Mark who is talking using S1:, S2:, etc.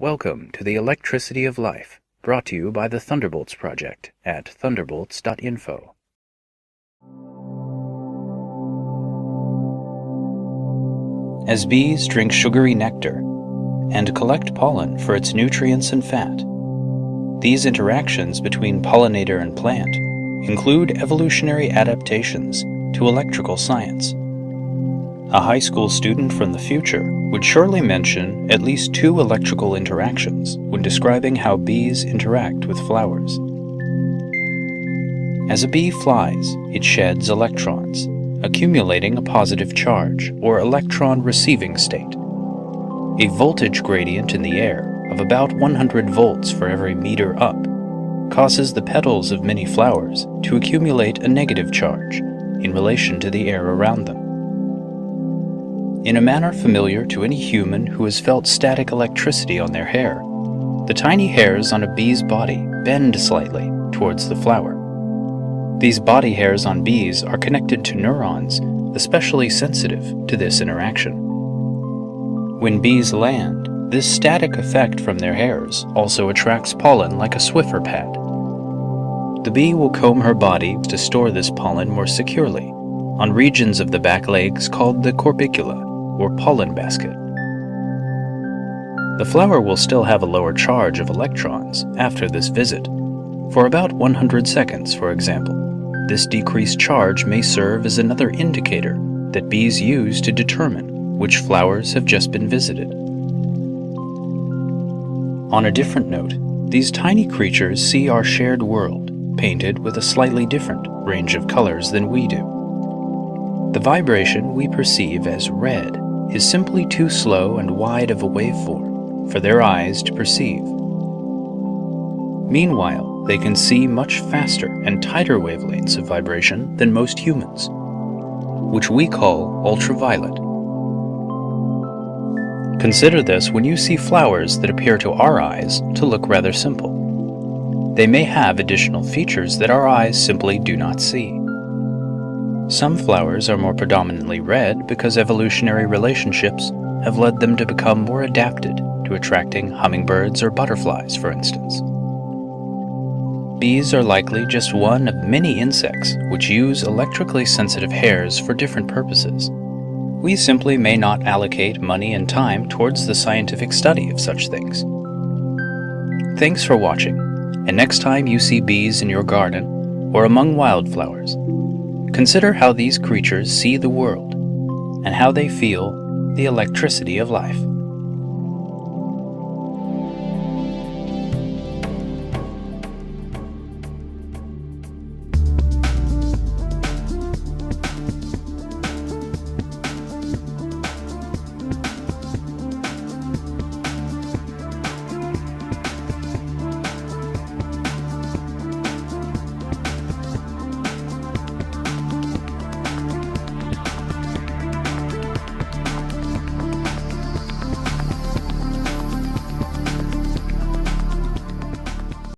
S1: Welcome to the Electricity of Life, brought to you by the Thunderbolts Project at thunderbolts.info. As bees drink sugary nectar and collect pollen for its nutrients and fat, these interactions between pollinator and plant include evolutionary adaptations to electrical science. A high school student from the future would surely mention at least two electrical interactions when describing how bees interact with flowers. As a bee flies, it sheds electrons, accumulating a positive charge or electron receiving state. A voltage gradient in the air of about 100 volts for every meter up causes the petals of many flowers to accumulate a negative charge in relation to the air around them. In a manner familiar to any human who has felt static electricity on their hair, the tiny hairs on a bee's body bend slightly towards the flower. These body hairs on bees are connected to neurons especially sensitive to this interaction. When bees land, this static effect from their hairs also attracts pollen like a Swiffer pad. The bee will comb her body to store this pollen more securely on regions of the back legs called the corbicula, or pollen basket. The flower will still have a lower charge of electrons after this visit. For about 100 seconds, for example, this decreased charge may serve as another indicator that bees use to determine which flowers have just been visited. On a different note, these tiny creatures see our shared world painted with a slightly different range of colors than we do. The vibration we perceive as red is simply too slow and wide of a waveform for their eyes to perceive. Meanwhile, they can see much faster and tighter wavelengths of vibration than most humans, which we call ultraviolet. Consider this when you see flowers that appear to our eyes to look rather simple. They may have additional features that our eyes simply do not see. Some flowers are more predominantly red because evolutionary relationships have led them to become more adapted to attracting hummingbirds or butterflies, for instance. Bees are likely just one of many insects which use electrically sensitive hairs for different purposes. We simply may not allocate money and time towards the scientific study of such things. Thanks for watching, and next time you see bees in your garden or among wildflowers, consider how these creatures see the world and how they feel the electricity of life.